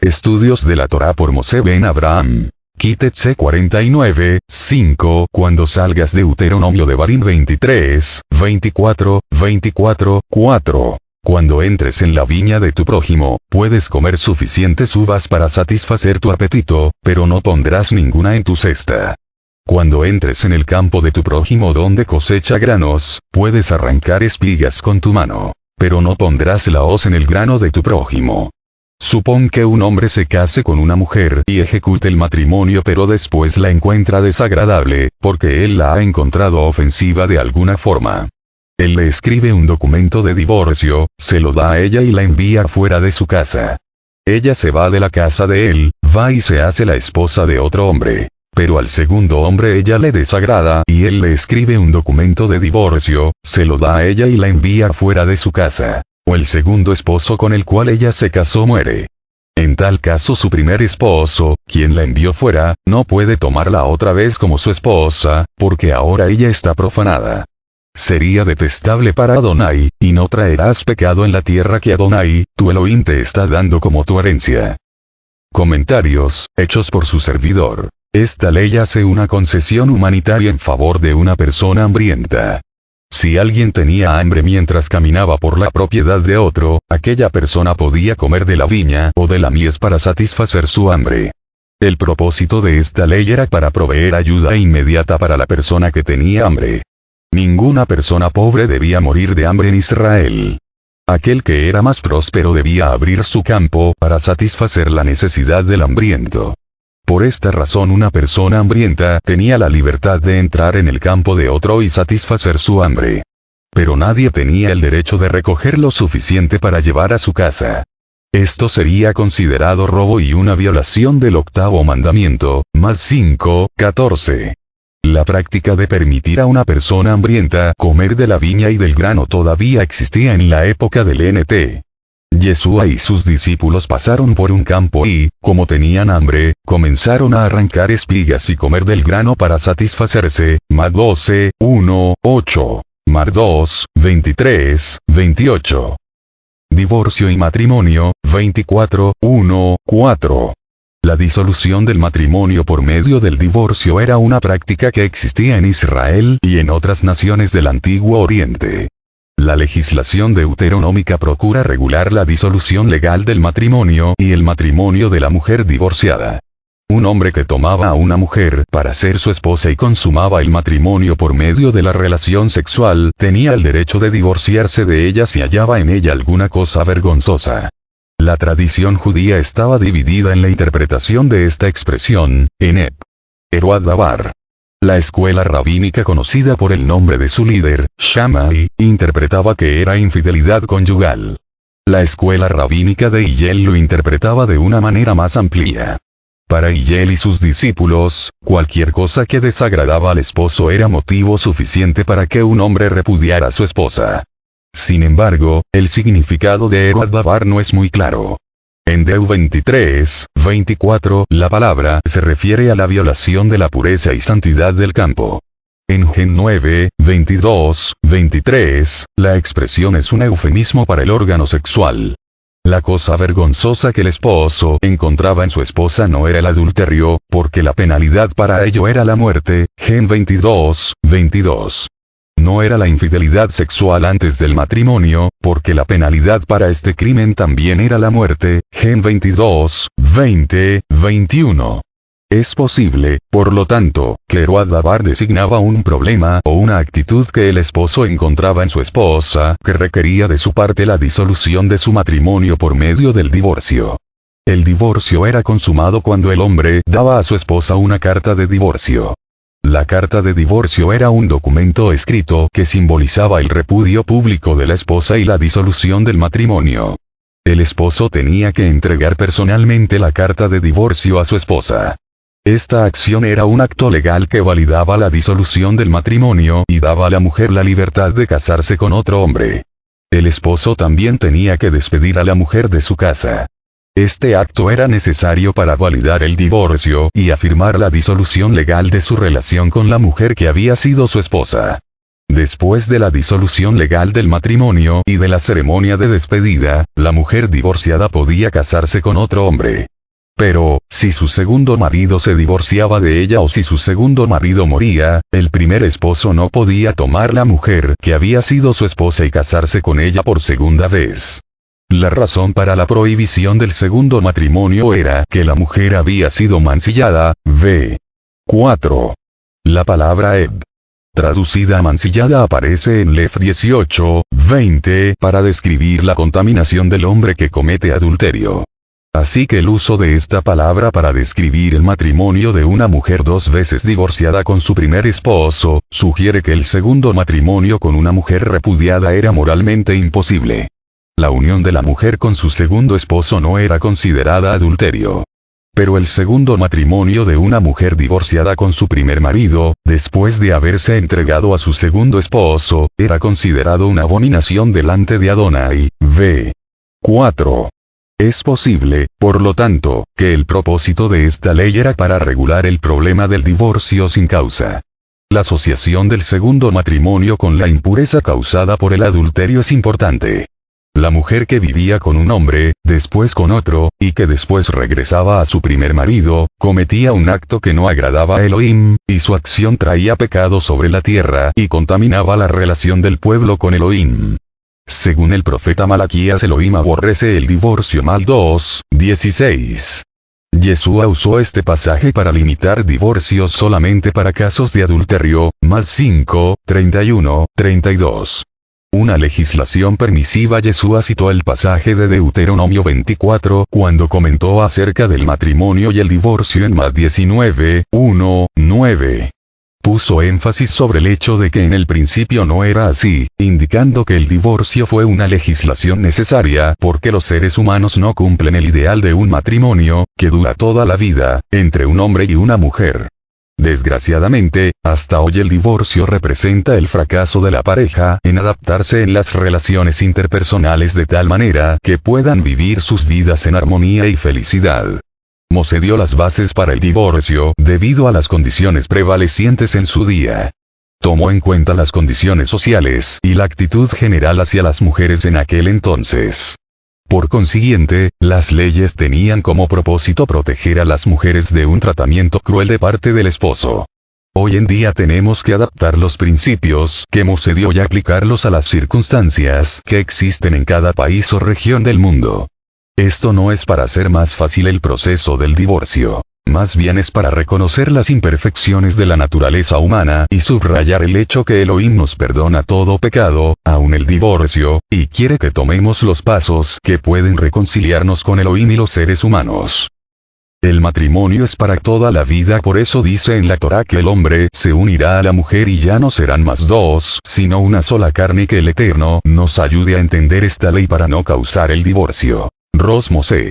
Estudios de la Torá por Moshe ben Abraham. Kitetse 49, 5. Cuando salgas Deuteronomio de Barim 23, 24, 4. Cuando entres en la viña de tu prójimo, puedes comer suficientes uvas para satisfacer tu apetito, pero no pondrás ninguna en tu cesta. Cuando entres en el campo de tu prójimo donde cosecha granos, puedes arrancar espigas con tu mano, pero no pondrás la hoz en el grano de tu prójimo. Supón que un hombre se case con una mujer y ejecute el matrimonio, pero después la encuentra desagradable, porque él la ha encontrado ofensiva de alguna forma. Él le escribe un documento de divorcio, se lo da a ella y la envía fuera de su casa. Ella se va de la casa de él, va y se hace la esposa de otro hombre. Pero al segundo hombre ella le desagrada y él le escribe un documento de divorcio, se lo da a ella y la envía fuera de su casa. O el segundo esposo con el cual ella se casó muere. En tal caso su primer esposo, quien la envió fuera, no puede tomarla otra vez como su esposa, porque ahora ella está profanada. Sería detestable para Adonai, y no traerás pecado en la tierra que Adonai, tu Elohim, te está dando como tu herencia. Comentarios, hechos por su servidor. Esta ley hace una concesión humanitaria en favor de una persona hambrienta. Si alguien tenía hambre mientras caminaba por la propiedad de otro, aquella persona podía comer de la viña o de la mies para satisfacer su hambre. El propósito de esta ley era para proveer ayuda inmediata para la persona que tenía hambre. Ninguna persona pobre debía morir de hambre en Israel. Aquel que era más próspero debía abrir su campo para satisfacer la necesidad del hambriento. Por esta razón una persona hambrienta tenía la libertad de entrar en el campo de otro y satisfacer su hambre. Pero nadie tenía el derecho de recoger lo suficiente para llevar a su casa. Esto sería considerado robo y una violación del octavo mandamiento, más 5, 14. La práctica de permitir a una persona hambrienta comer de la viña y del grano todavía existía en la época del Nt. Yeshua y sus discípulos pasaron por un campo y, como tenían hambre, comenzaron a arrancar espigas y comer del grano para satisfacerse. Mar 12, 1, 8. Mar 2, 23, 28. Divorcio y matrimonio, 24, 1, 4. La disolución del matrimonio por medio del divorcio era una práctica que existía en Israel y en otras naciones del Antiguo Oriente. La legislación deuteronómica procura regular la disolución legal del matrimonio y el matrimonio de la mujer divorciada. Un hombre que tomaba a una mujer para ser su esposa y consumaba el matrimonio por medio de la relación sexual, tenía el derecho de divorciarse de ella si hallaba en ella alguna cosa vergonzosa. La tradición judía estaba dividida en la interpretación de esta expresión, en Eruad Dabar. La escuela rabínica conocida por el nombre de su líder, Shammai, interpretaba que era infidelidad conyugal. La escuela rabínica de Hillel lo interpretaba de una manera más amplia. Para Hillel y sus discípulos, cualquier cosa que desagradaba al esposo era motivo suficiente para que un hombre repudiara a su esposa. Sin embargo, el significado de Eruad Dabar no es muy claro. En Deu 23, 24, la palabra se refiere a la violación de la pureza y santidad del campo. En Gen 9, 22, 23, la expresión es un eufemismo para el órgano sexual. La cosa vergonzosa que el esposo encontraba en su esposa no era el adulterio, porque la penalidad para ello era la muerte. Gen 22, 22. No era la infidelidad sexual antes del matrimonio, porque la penalidad para este crimen también era la muerte. Gen 22, 20, 21. Es posible, por lo tanto, que Eruad Dabar designaba un problema o una actitud que el esposo encontraba en su esposa, que requería de su parte la disolución de su matrimonio por medio del divorcio. El divorcio era consumado cuando el hombre daba a su esposa una carta de divorcio. La carta de divorcio era un documento escrito que simbolizaba el repudio público de la esposa y la disolución del matrimonio. El esposo tenía que entregar personalmente la carta de divorcio a su esposa. Esta acción era un acto legal que validaba la disolución del matrimonio y daba a la mujer la libertad de casarse con otro hombre. El esposo también tenía que despedir a la mujer de su casa. Este acto era necesario para validar el divorcio y afirmar la disolución legal de su relación con la mujer que había sido su esposa. Después de la disolución legal del matrimonio y de la ceremonia de despedida, la mujer divorciada podía casarse con otro hombre. Pero, si su segundo marido se divorciaba de ella o si su segundo marido moría, el primer esposo no podía tomar la mujer que había sido su esposa y casarse con ella por segunda vez. La razón para la prohibición del segundo matrimonio era que la mujer había sido mancillada. V. 4. La palabra Eb, traducida a mancillada, aparece en Lev 18, 20, para describir la contaminación del hombre que comete adulterio. Así que el uso de esta palabra para describir el matrimonio de una mujer dos veces divorciada con su primer esposo, sugiere que el segundo matrimonio con una mujer repudiada era moralmente imposible. La unión de la mujer con su segundo esposo no era considerada adulterio. Pero el segundo matrimonio de una mujer divorciada con su primer marido, después de haberse entregado a su segundo esposo, era considerado una abominación delante de Adonai. V. 4. Es posible, por lo tanto, que el propósito de esta ley era para regular el problema del divorcio sin causa. La asociación del segundo matrimonio con la impureza causada por el adulterio es importante. La mujer que vivía con un hombre, después con otro, y que después regresaba a su primer marido, cometía un acto que no agradaba a Elohim, y su acción traía pecado sobre la tierra y contaminaba la relación del pueblo con Elohim. Según el profeta Malaquías, Elohim aborrece el divorcio. Mal 2, 16. Yeshua usó este pasaje para limitar divorcios solamente para casos de adulterio. Mal 5, 31, 32. Una legislación permisiva. Yeshua citó el pasaje de Deuteronomio 24 cuando comentó acerca del matrimonio y el divorcio en Mal 19, 1, 9. Puso énfasis sobre el hecho de que en el principio no era así, indicando que el divorcio fue una legislación necesaria porque los seres humanos no cumplen el ideal de un matrimonio, que dura toda la vida, entre un hombre y una mujer. Desgraciadamente, hasta hoy el divorcio representa el fracaso de la pareja en adaptarse en las relaciones interpersonales de tal manera que puedan vivir sus vidas en armonía y felicidad. Moshe dio las bases para el divorcio debido a las condiciones prevalecientes en su día. Tomó en cuenta las condiciones sociales y la actitud general hacia las mujeres en aquel entonces. Por consiguiente, las leyes tenían como propósito proteger a las mujeres de un tratamiento cruel de parte del esposo. Hoy en día tenemos que adaptar los principios que Moshe dio y aplicarlos a las circunstancias que existen en cada país o región del mundo. Esto no es para hacer más fácil el proceso del divorcio. Más bien es para reconocer las imperfecciones de la naturaleza humana y subrayar el hecho que Elohim nos perdona todo pecado, aun el divorcio, y quiere que tomemos los pasos que pueden reconciliarnos con Elohim y los seres humanos. El matrimonio es para toda la vida, por eso dice en la Torá que el hombre se unirá a la mujer y ya no serán más dos, sino una sola carne. Que el Eterno nos ayude a entender esta ley para no causar el divorcio. Ros Moshe.